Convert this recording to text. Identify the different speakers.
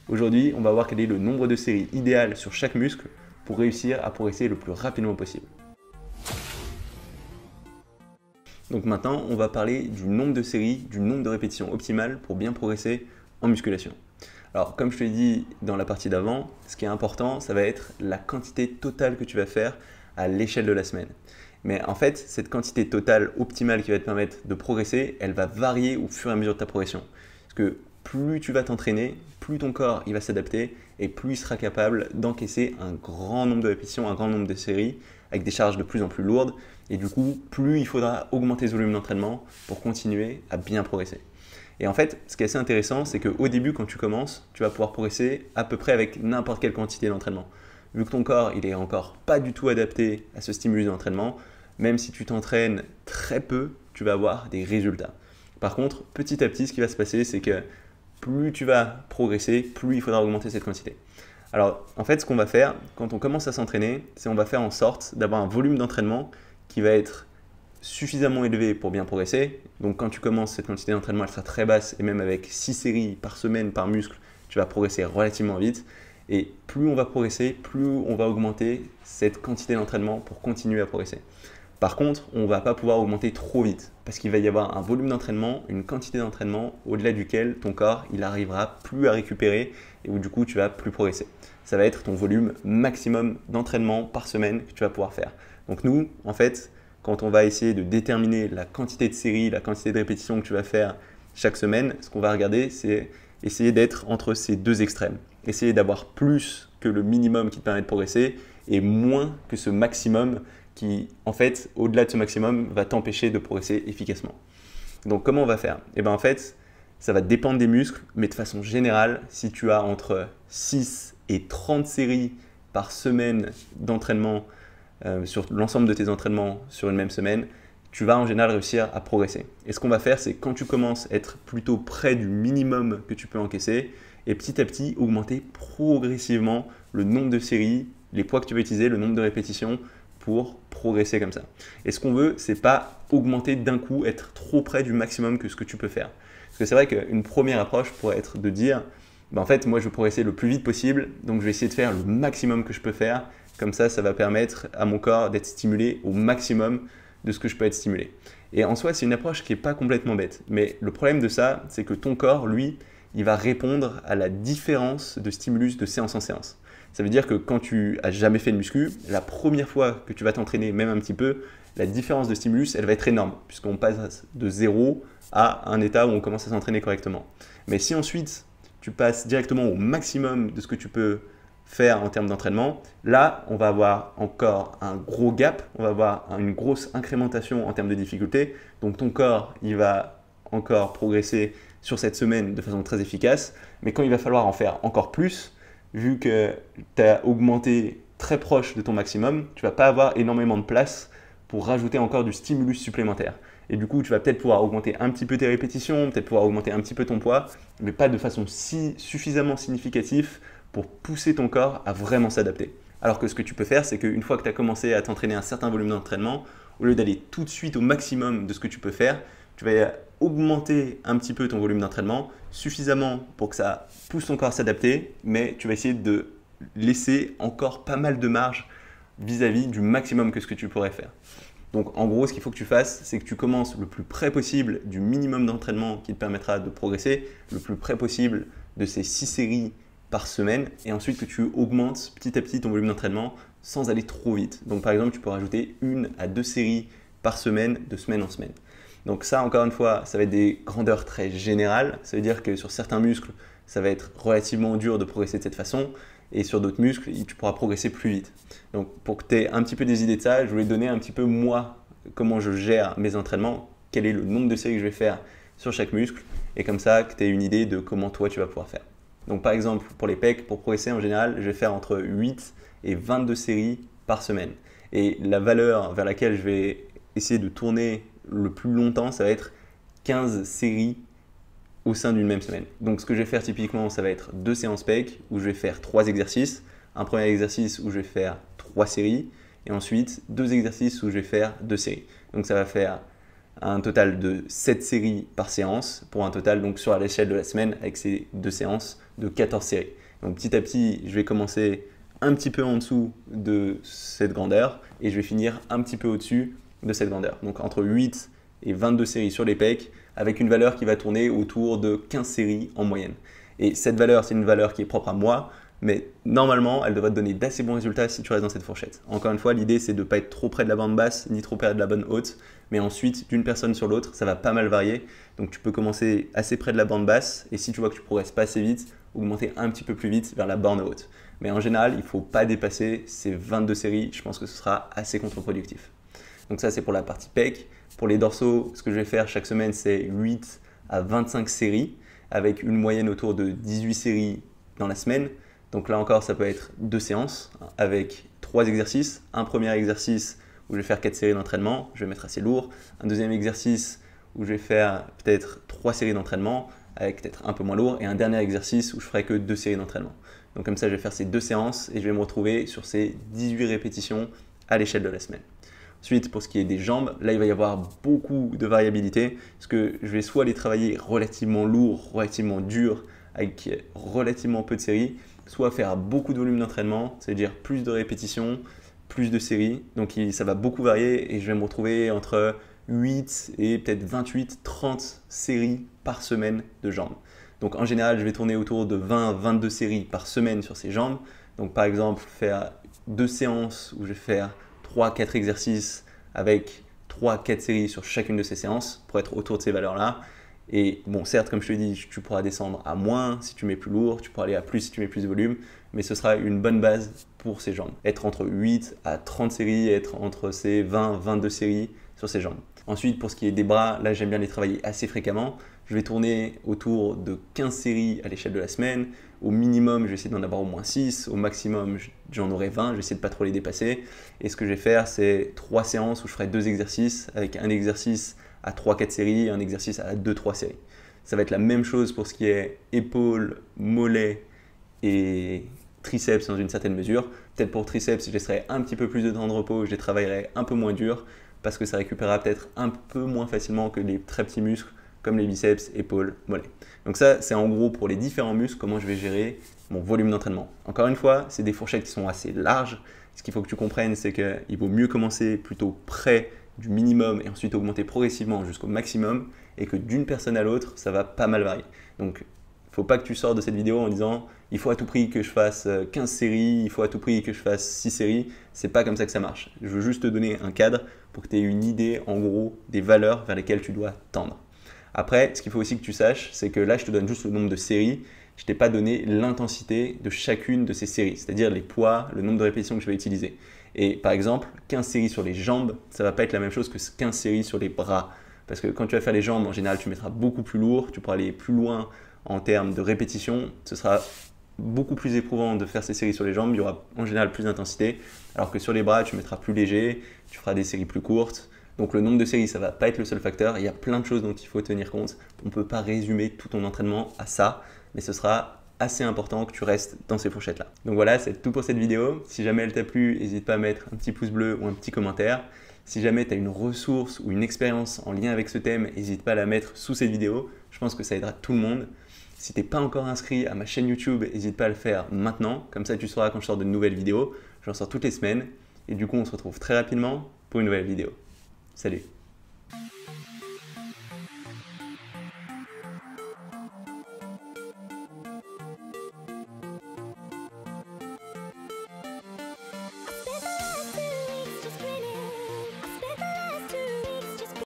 Speaker 1: Aujourd'hui, on va voir quel est le nombre de séries idéal sur chaque muscle pour réussir à progresser le plus rapidement possible. Donc maintenant, on va parler du nombre de séries, du nombre de répétitions optimales pour bien progresser en musculation. Alors, comme je te l'ai dit dans la partie d'avant, ce qui est important, ça va être la quantité totale que tu vas faire à l'échelle de la semaine. Mais en fait, cette quantité totale optimale qui va te permettre de progresser, elle va varier au fur et à mesure de ta progression. Parce que plus tu vas t'entraîner, plus ton corps il va s'adapter et plus il sera capable d'encaisser un grand nombre de répétitions, un grand nombre de séries avec des charges de plus en plus lourdes. Et du coup, plus il faudra augmenter ce volume d'entraînement pour continuer à bien progresser. Et en fait, ce qui est assez intéressant, c'est qu'au début, quand tu commences, tu vas pouvoir progresser à peu près avec n'importe quelle quantité d'entraînement. Vu que ton corps, il est encore pas du tout adapté à ce stimulus d'entraînement, même si tu t'entraînes très peu, tu vas avoir des résultats. Par contre, petit à petit, ce qui va se passer, c'est que plus tu vas progresser, plus il faudra augmenter cette quantité. Alors, en fait, ce qu'on va faire quand on commence à s'entraîner, c'est on va faire en sorte d'avoir un volume d'entraînement qui va être suffisamment élevé pour bien progresser. Donc, quand tu commences, cette quantité d'entraînement, elle sera très basse et même avec 6 séries par semaine, par muscle, tu vas progresser relativement vite. Et plus on va progresser, plus on va augmenter cette quantité d'entraînement pour continuer à progresser. Par contre, on ne va pas pouvoir augmenter trop vite parce qu'il va y avoir un volume d'entraînement, une quantité d'entraînement au-delà duquel ton corps il arrivera plus à récupérer et où du coup tu vas plus progresser. Ça va être ton volume maximum d'entraînement par semaine que tu vas pouvoir faire. Donc nous, en fait, quand on va essayer de déterminer la quantité de séries, la quantité de répétitions que tu vas faire chaque semaine, ce qu'on va regarder, c'est essayer d'être entre ces deux extrêmes. Essayer d'avoir plus que le minimum qui te permet de progresser et moins que ce maximum qui, en fait, au-delà de ce maximum, va t'empêcher de progresser efficacement. Donc, comment on va faire? Eh bien, en fait, ça va dépendre des muscles, mais de façon générale, si tu as entre 6 et 30 séries par semaine d'entraînement sur l'ensemble de tes entraînements sur une même semaine, tu vas en général réussir à progresser. Et ce qu'on va faire, c'est quand tu commences à être plutôt près du minimum que tu peux encaisser, et petit à petit augmenter progressivement le nombre de séries, les poids que tu vas utiliser, le nombre de répétitions pour progresser comme ça. Et ce qu'on veut, c'est pas augmenter d'un coup, être trop près du maximum que ce que tu peux faire. Parce que c'est vrai qu'une première approche pourrait être de dire, en fait, moi je veux progresser le plus vite possible, donc je vais essayer de faire le maximum que je peux faire. Comme ça va permettre à mon corps d'être stimulé au maximum de ce que je peux être stimulé. Et en soi, c'est une approche qui n'est pas complètement bête. Mais le problème de ça, c'est que ton corps, lui, il va répondre à la différence de stimulus de séance en séance. Ça veut dire que quand tu as jamais fait de muscu, la première fois que tu vas t'entraîner, même un petit peu, la différence de stimulus, elle va être énorme, puisqu'on passe de 0 à un état où on commence à s'entraîner correctement. Mais si ensuite, tu passes directement au maximum de ce que tu peux faire en termes d'entraînement, là, on va avoir encore un gros gap, on va avoir une grosse incrémentation en termes de difficulté. Donc ton corps, il va encore progresser sur cette semaine de façon très efficace. Mais quand il va falloir en faire encore plus, vu que tu as augmenté très proche de ton maximum, tu ne vas pas avoir énormément de place pour rajouter encore du stimulus supplémentaire. Et du coup, tu vas peut-être pouvoir augmenter un petit peu tes répétitions, peut-être pouvoir augmenter un petit peu ton poids, mais pas de façon suffisamment significative pour pousser ton corps à vraiment s'adapter. Alors que ce que tu peux faire, c'est qu'une fois que tu as commencé à t'entraîner un certain volume d'entraînement, au lieu d'aller tout de suite au maximum de ce que tu peux faire, tu vas augmenter un petit peu ton volume d'entraînement, suffisamment pour que ça pousse ton corps à s'adapter, mais tu vas essayer de laisser encore pas mal de marge vis-à-vis du maximum que ce que tu pourrais faire. Donc en gros, ce qu'il faut que tu fasses, c'est que tu commences le plus près possible du minimum d'entraînement qui te permettra de progresser, le plus près possible de ces 6 séries par semaine, et ensuite que tu augmentes petit à petit ton volume d'entraînement sans aller trop vite. Donc par exemple, tu peux rajouter 1 à 2 séries par semaine, de semaine en semaine. Donc ça, encore une fois, ça va être des grandeurs très générales. Ça veut dire que sur certains muscles, ça va être relativement dur de progresser de cette façon. Et sur d'autres muscles, tu pourras progresser plus vite. Donc pour que tu aies un petit peu des idées de ça, je voulais donner un petit peu moi, comment je gère mes entraînements, quel est le nombre de séries que je vais faire sur chaque muscle. Et comme ça, que tu aies une idée de comment toi, tu vas pouvoir faire. Donc par exemple, pour les pecs, pour progresser en général, je vais faire entre 8 et 22 séries par semaine. Et la valeur vers laquelle je vais essayer de tourner le plus longtemps, ça va être 15 séries au sein d'une même semaine. Donc ce que je vais faire typiquement, ça va être 2 séances pecs où je vais faire 3 exercices. Un premier exercice où je vais faire 3 séries et ensuite 2 exercices où je vais faire 2 séries. Donc ça va faire un total de 7 séries par séance pour un total donc sur l'échelle de la semaine avec ces 2 séances de 14 séries. Donc petit à petit, je vais commencer un petit peu en dessous de cette grandeur et je vais finir un petit peu au-dessus de cette grandeur. Donc entre 8 et 22 séries sur les pecs avec une valeur qui va tourner autour de 15 séries en moyenne. Et cette valeur, c'est une valeur qui est propre à moi, mais normalement, elle devrait te donner d'assez bons résultats si tu restes dans cette fourchette. Encore une fois, l'idée, c'est de ne pas être trop près de la bande basse, ni trop près de la bande haute, mais ensuite, d'une personne sur l'autre, ça va pas mal varier. Donc tu peux commencer assez près de la bande basse, et si tu vois que tu progresses pas assez vite, augmenter un petit peu plus vite vers la borne haute. Mais en général, il ne faut pas dépasser ces 22 séries, je pense que ce sera assez contre-productif. Donc ça, c'est pour la partie pec. Pour les dorsaux, ce que je vais faire chaque semaine, c'est 8 à 25 séries, avec une moyenne autour de 18 séries dans la semaine. Donc là encore, ça peut être 2 séances avec 3 exercices. Un premier exercice où je vais faire 4 séries d'entraînement, je vais mettre assez lourd. Un deuxième exercice où je vais faire peut-être 3 séries d'entraînement avec peut-être un peu moins lourd. Et un dernier exercice où je ferai que 2 séries d'entraînement. Donc comme ça, je vais faire ces 2 séances et je vais me retrouver sur ces 18 répétitions à l'échelle de la semaine. Ensuite, pour ce qui est des jambes, là, il va y avoir beaucoup de variabilité parce que je vais soit les travailler relativement lourd, relativement dur, avec relativement peu de séries, soit faire beaucoup de volume d'entraînement, c'est-à-dire plus de répétitions, plus de séries. Donc ça va beaucoup varier et je vais me retrouver entre 8 et peut-être 28, 30 séries par semaine de jambes. Donc en général, je vais tourner autour de 20 22 séries par semaine sur ces jambes. Donc par exemple, faire 2 séances où je vais faire 3-4 exercices avec 3-4 séries sur chacune de ces séances pour être autour de ces valeurs-là. Et bon, certes, comme je te l'ai dit, tu pourras descendre à moins si tu mets plus lourd, tu pourras aller à plus si tu mets plus de volume, mais ce sera une bonne base pour ces jambes. Être entre 8 à 30 séries, être entre ces 20-22 séries sur ces jambes. Ensuite, pour ce qui est des bras, là j'aime bien les travailler assez fréquemment. Je vais tourner autour de 15 séries à l'échelle de la semaine. Au minimum, je vais essayer d'en avoir au moins 6. Au maximum, j'en aurai 20. Je vais essayer de ne pas trop les dépasser. Et ce que je vais faire, c'est 3 séances où je ferai 2 exercices avec un exercice à 3-4 séries et un exercice à 2-3 séries. Ça va être la même chose pour ce qui est épaules, mollets et triceps dans une certaine mesure. Peut-être pour triceps, je laisserai un petit peu plus de temps de repos, je les travaillerai un peu moins dur parce que ça récupérera peut-être un peu moins facilement que les très petits muscles comme les biceps, épaules, mollets. Donc ça, c'est en gros pour les différents muscles, comment je vais gérer mon volume d'entraînement. Encore une fois, c'est des fourchettes qui sont assez larges. Ce qu'il faut que tu comprennes, c'est qu'il vaut mieux commencer plutôt près du minimum et ensuite augmenter progressivement jusqu'au maximum et que d'une personne à l'autre, ça va pas mal varier. Donc, il ne faut pas que tu sors de cette vidéo en disant il faut à tout prix que je fasse 15 séries, il faut à tout prix que je fasse 6 séries. C'est pas comme ça que ça marche. Je veux juste te donner un cadre pour que tu aies une idée en gros des valeurs vers lesquelles tu dois tendre. Après, ce qu'il faut aussi que tu saches, c'est que là, je te donne juste le nombre de séries. Je ne t'ai pas donné l'intensité de chacune de ces séries, c'est-à-dire les poids, le nombre de répétitions que je vais utiliser. Et par exemple, 15 séries sur les jambes, ça ne va pas être la même chose que 15 séries sur les bras. Parce que quand tu vas faire les jambes, en général, tu mettras beaucoup plus lourd, tu pourras aller plus loin en termes de répétitions. Ce sera beaucoup plus éprouvant de faire ces séries sur les jambes, il y aura en général plus d'intensité. Alors que sur les bras, tu mettras plus léger, tu feras des séries plus courtes. Donc le nombre de séries, ça ne va pas être le seul facteur. Il y a plein de choses dont il faut tenir compte. On ne peut pas résumer tout ton entraînement à ça, mais ce sera assez important que tu restes dans ces fourchettes-là. Donc voilà, c'est tout pour cette vidéo. Si jamais elle t'a plu, n'hésite pas à mettre un petit pouce bleu ou un petit commentaire. Si jamais tu as une ressource ou une expérience en lien avec ce thème, n'hésite pas à la mettre sous cette vidéo. Je pense que ça aidera tout le monde. Si tu n'es pas encore inscrit à ma chaîne YouTube, n'hésite pas à le faire maintenant. Comme ça, tu sauras quand je sors de nouvelles vidéos. J'en sors toutes les semaines. Et du coup, on se retrouve très rapidement pour une nouvelle vidéo. Salut!